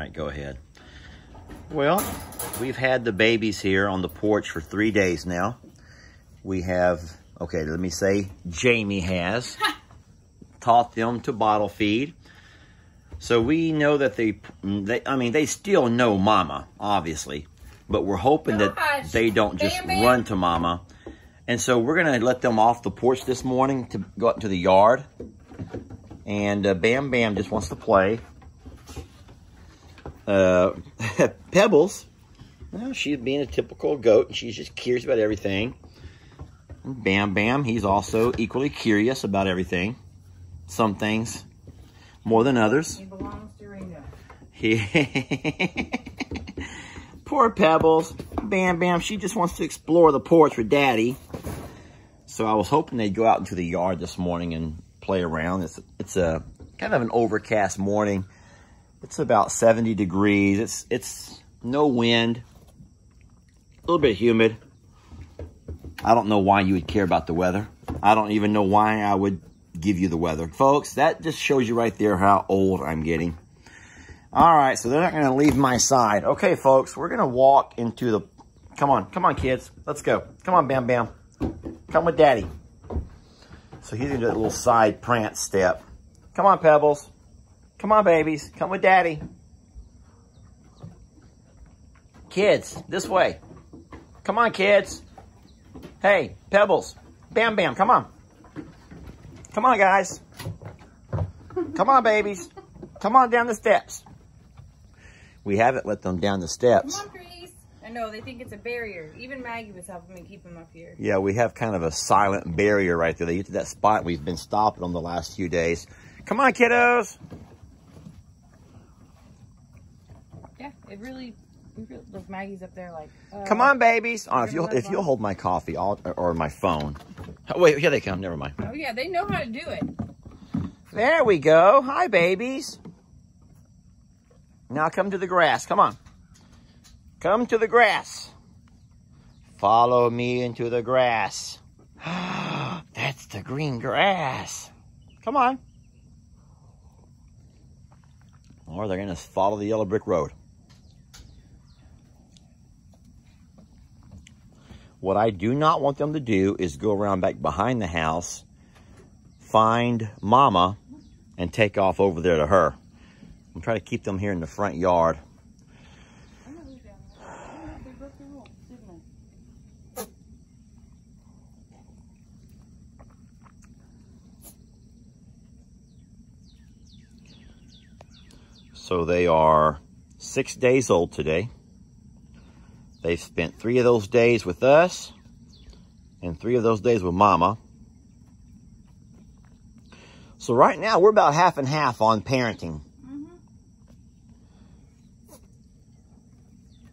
right, go ahead. Well, we've had the babies here on the porch for 3 days now. We have, okay, let me say, Jamie has taught them to bottle feed. So we know that they still know Mama, obviously. But we're hoping that they don't just run to Mama. And so we're going to let them off the porch this morning to go out into the yard. And Bam Bam just wants to play. Pebbles, well, she's being a typical goat. And she's just curious about everything. And Bam Bam, he's also equally curious about everything. Some things more than others. He belongs to Ringo. Poor Pebbles. Bam Bam, she just wants to explore the porch with Daddy. So I was hoping they'd go out into the yard this morning and play around. It's a kind of an overcast morning. It's about 70 degrees. It's no wind. A little bit humid. I don't know why you would care about the weather. I don't even know why I would give you the weather. Folks, that just shows you right there how old I'm getting. All right, so they're not going to leave my side. Okay, folks, we're going to walk into the... Come on, kids. Let's go. Come on, Bam Bam. Come with Daddy. So he's going to do a little side prance step. Come on, Pebbles. Come on, babies. Come with Daddy. Kids, this way. Come on, kids. Hey, Pebbles. Bam Bam, come on. Come on, guys. Come on, babies. Come on down the steps. We haven't let them down the steps. Come on, Grace. I know, they think it's a barrier. Even Maggie was helping me keep them up here. Yeah, we have kind of a silent barrier right there. They get to that spot we've been stopping them the last few days. Come on, kiddos. Yeah, it really look, Maggie's up there like... Come on, babies. Oh, if you'll hold my coffee or my phone. Oh, wait, here they come. Never mind. Oh, yeah, they know how to do it. There we go. Hi, babies. Now come to the grass. Come on. Come to the grass. Follow me into the grass. That's the green grass. Come on. Or they're going to follow the yellow brick road. What I do not want them to do is go around back behind the house, find Mama, and take off over there to her. I'm trying to keep them here in the front yard. So they are 6 days old today. They've spent 3 of those days with us and 3 of those days with Mama. So right now we're about half and half on parenting.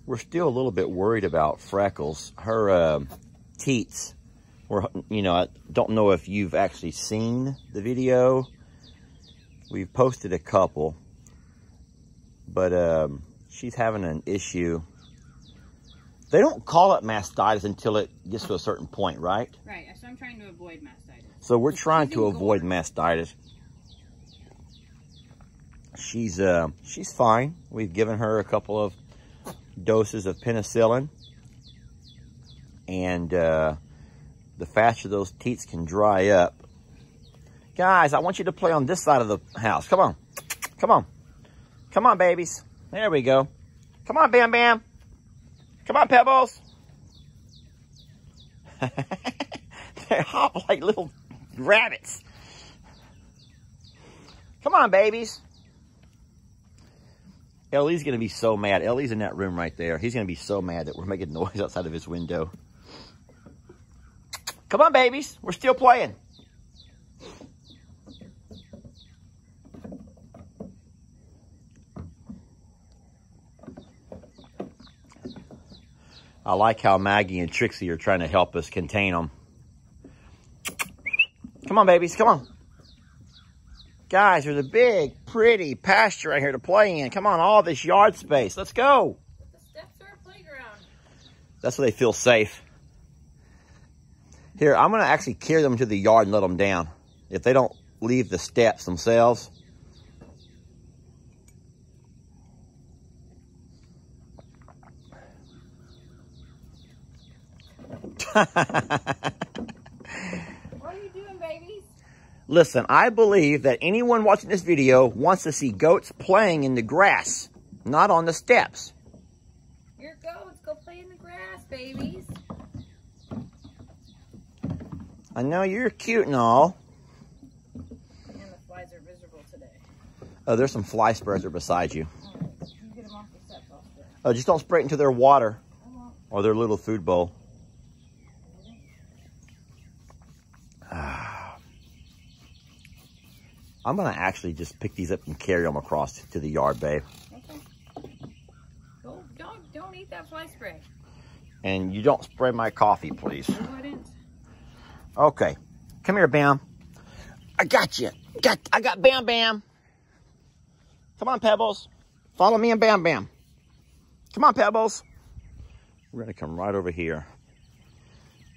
We're still a little bit worried about Freckles. Her teats were, I don't know if you've actually seen the video. We've posted a couple, but she's having an issue. They don't call it mastitis until it gets to a certain point, right? Right, so I'm trying to avoid mastitis. So we're trying to avoid mastitis. She's fine. We've given her a couple of doses of penicillin, and the faster those teats can dry up. Guys, I want you to play on this side of the house. Come on. Come on. Come on, babies. There we go. Come on, Bam Bam. Come on, Pebbles. They hop like little rabbits. Come on, babies. Ellie's going to be so mad. Ellie's in that room right there. He's going to be so mad that we're making noise outside of his window. Come on, babies. We're still playing. I like how Maggie and Trixie are trying to help us contain them. Come on, babies. Come on. Guys, there's a big, pretty pasture right here to play in. Come on, all this yard space. Let's go. The steps are a playground. That's where they feel safe. Here, I'm going to actually carry them to the yard and let them down. If they don't leave the steps themselves. What are you doing, babies? Listen, I believe that anyone watching this video wants to see goats playing in the grass, not on the steps. Here goats, go play in the grass, babies. I know you're cute and all. And the flies are miserable today. Oh, there's some fly sprayers that are beside you. All right, you get them off the steps, I'll spray. Oh, just don't spray it into their water or their little food bowl. I'm going to actually just pick these up and carry them across to the yard, babe. Okay. Go, don't eat that fly spray. And you don't spray my coffee, please. You wouldn't. Okay. Come here, Bam. I got you. I got Bam Bam. Come on, Pebbles. Follow me and Bam Bam. Come on, Pebbles. We're going to come right over here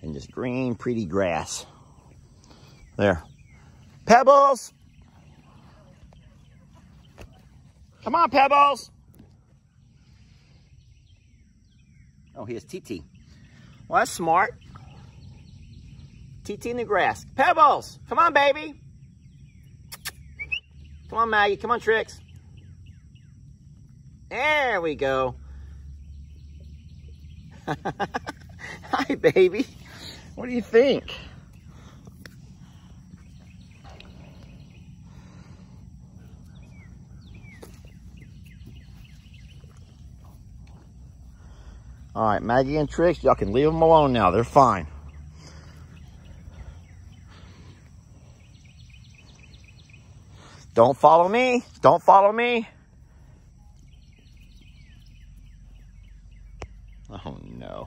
in this green, pretty grass. There. Pebbles. Come on, Pebbles. Oh, here's TT. Well, that's smart. TT in the grass. Pebbles, come on, baby. Come on, Maggie. Come on, Trix. There we go. Hi, baby. What do you think? All right, Maggie and Trix, y'all can leave them alone now. They're fine. Don't follow me. Don't follow me. Oh, no.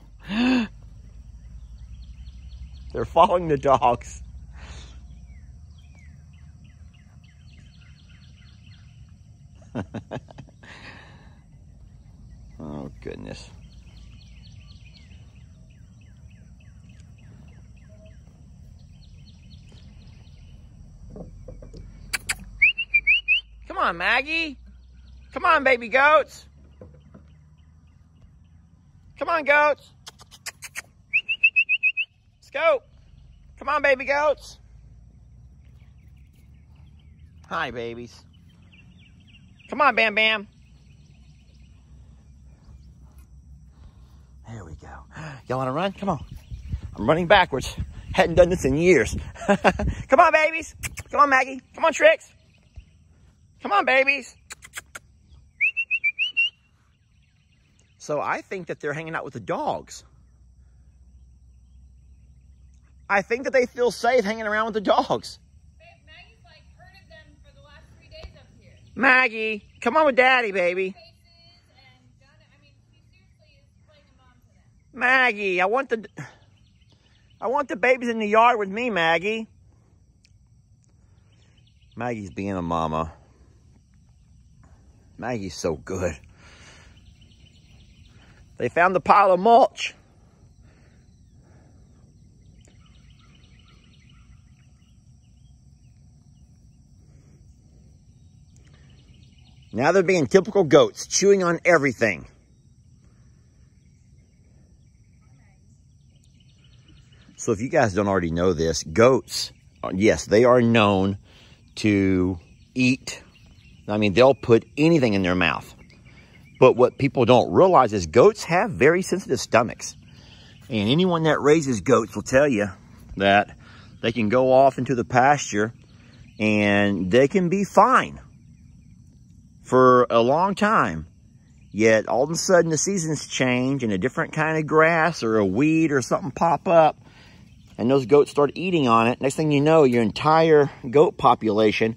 They're following the dogs. Oh, goodness. Come on, Maggie. Come on, baby goats. Come on, goats. Let's go. Come on, baby goats. Hi, babies. Come on, Bam Bam. There we go. Y'all want to run? Come on. I'm running backwards. Hadn't done this in years. Come on, babies. Come on, Maggie. Come on, Trix. Come on, babies. So I think that they're hanging out with the dogs. I think that they feel safe hanging around with the dogs. Babe, Maggie's like herded them for the last 3 days up here. Maggie, come on with Daddy, baby. She seriously is playing a mom to them. Maggie, I want the babies in the yard with me, Maggie. Maggie's being a mama. Maggie's so good. They found the pile of mulch. Now they're being typical goats, chewing on everything. So if you guys don't already know this, goats, yes, they are known to eat. I mean, they'll put anything in their mouth. But what people don't realize is goats have very sensitive stomachs. And anyone that raises goats will tell you that they can go off into the pasture and they can be fine for a long time. Yet all of a sudden the seasons change and a different kind of grass or a weed or something pop up and those goats start eating on it. Next thing you know, your entire goat population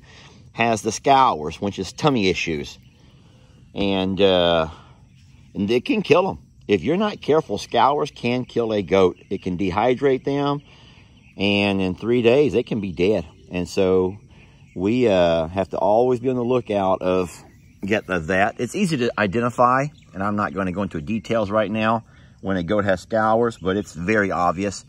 has the scours, which is tummy issues. And it can kill them. If you're not careful, scours can kill a goat. It can dehydrate them, and in 3 days, they can be dead. And so we have to always be on the lookout of that. It's easy to identify, and I'm not going to go into details right now when a goat has scours, but it's very obvious.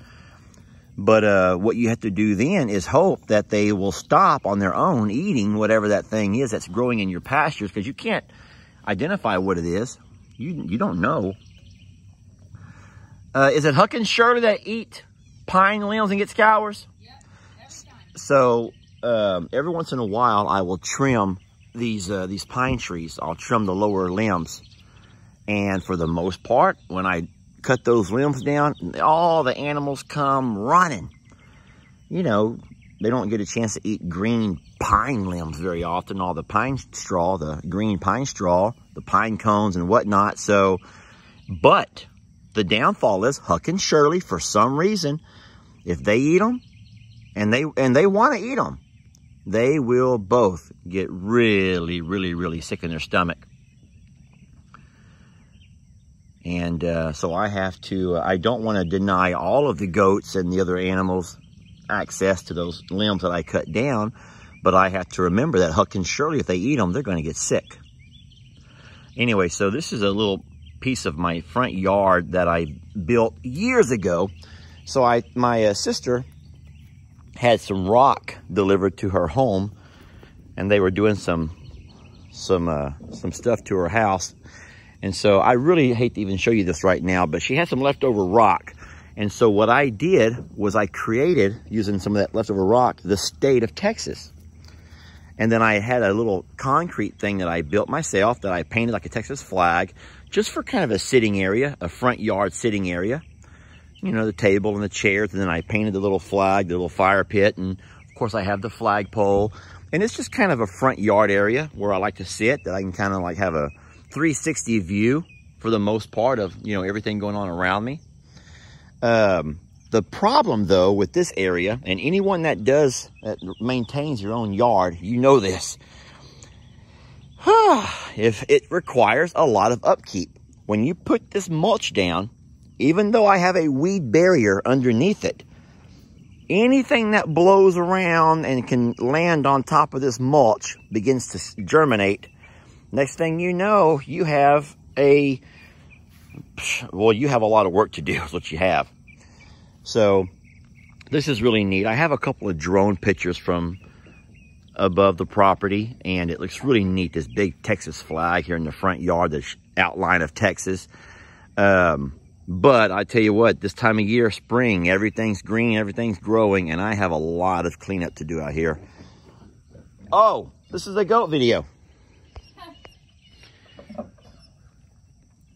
But what you have to do then is hope that they will stop on their own eating whatever that thing is that's growing in your pastures, because you can't identify what it is. You don't know. Is it Huck and Shirley that eat pine limbs and get scours? Yep, every time. So every once in a while, I will trim these pine trees. I'll trim the lower limbs. And for the most part, when I cut those limbs down, all the animals come running. You know, they don't get a chance to eat green pine limbs very often, all the pine straw, the green pine straw, the pine cones and whatnot. So, but the downfall is Huck and Shirley, for some reason, if they eat them and they want to eat them, they will both get really, really, really sick in their stomach. And so I have to, I don't want to deny all of the goats and the other animals access to those limbs that I cut down, but I have to remember that Huck and Shirley, if they eat them, they're going to get sick. Anyway, so this is a little piece of my front yard that I built years ago. So my sister had some rock delivered to her home, and they were doing some stuff to her house. And so I really hate to even show you this right now, but she had some leftover rock. And so what I did was I created, using some of that leftover rock, the state of Texas. And then I had a little concrete thing that I built myself that I painted like a Texas flag, just for kind of a sitting area, a front yard sitting area. You know, the table and the chairs, and then I painted the little flag, the little fire pit, and of course I have the flagpole. And it's just kind of a front yard area where I like to sit, that I can kind of like have a 360 view for the most part of, you know, everything going on around me. The problem though with this area, and anyone that maintains your own yard, you know this, if it requires a lot of upkeep. When you put this mulch down, even though I have a weed barrier underneath it, anything that blows around and can land on top of this mulch begins to germinate. Next thing you know, you have you have a lot of work to do is what you have. So this is really neat. I have a couple of drone pictures from above the property, and it looks really neat, this big Texas flag here in the front yard, the outline of Texas. But I tell you what, this time of year, spring, everything's green, everything's growing, and I have a lot of cleanup to do out here. Oh, this is a goat video.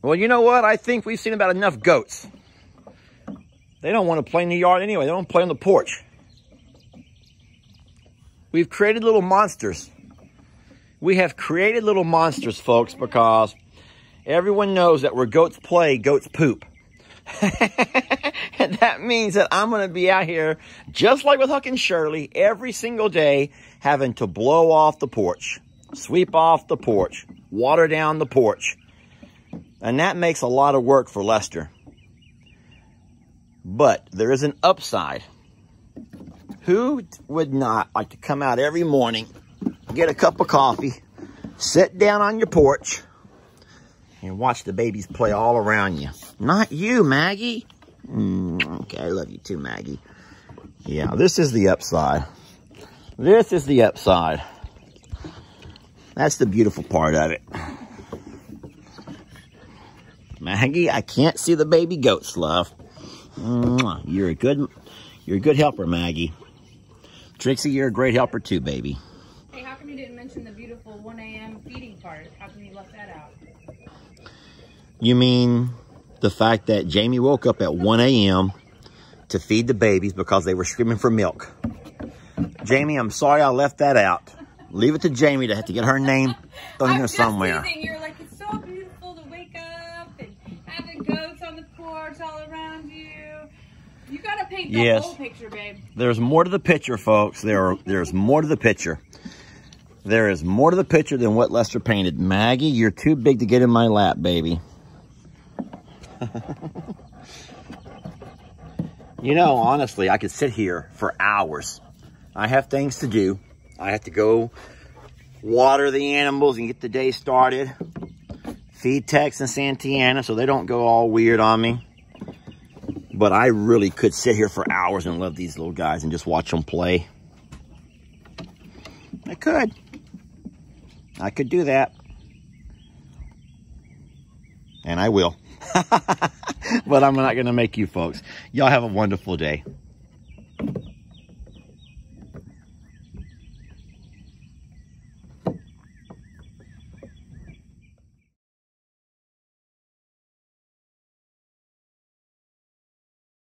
Well, you know what? I think we've seen about enough goats. They don't want to play in the yard anyway. They don't play on the porch. We've created little monsters. We have created little monsters, folks, because everyone knows that where goats play, goats poop. And that means that I'm going to be out here, just like with Huck and Shirley, every single day, having to blow off the porch, sweep off the porch, water down the porch. And that makes a lot of work for Lester. But there is an upside. Who would not like to come out every morning, get a cup of coffee, sit down on your porch, and watch the babies play all around you? Not you, Maggie. Okay, I love you too, Maggie. Yeah, this is the upside. This is the upside. That's the beautiful part of it. Maggie, I can't see the baby goats, love. You're a good helper, Maggie. Trixie, you're a great helper too, baby. Hey, how come you didn't mention the beautiful 1 a.m. feeding part? How come you left that out? You mean the fact that Jamie woke up at 1 a.m. to feed the babies because they were screaming for milk? Jamie, I'm sorry I left that out. Leave it to Jamie to have to get her name in there somewhere. You're like, it's so beautiful to wake up and have the goats on the porch all around you. You gotta paint the whole picture, babe. There's more to the picture, folks. There's more to the picture. There is more to the picture than what Lester painted. Maggie, you're too big to get in my lap, baby. You know, honestly, I could sit here for hours. I have things to do. I have to go water the animals and get the day started. Feed Tex and Santiana so they don't go all weird on me. But I really could sit here for hours and love these little guys and just watch them play. I could. I could do that. And I will. But I'm not going to make you folks. Y'all have a wonderful day.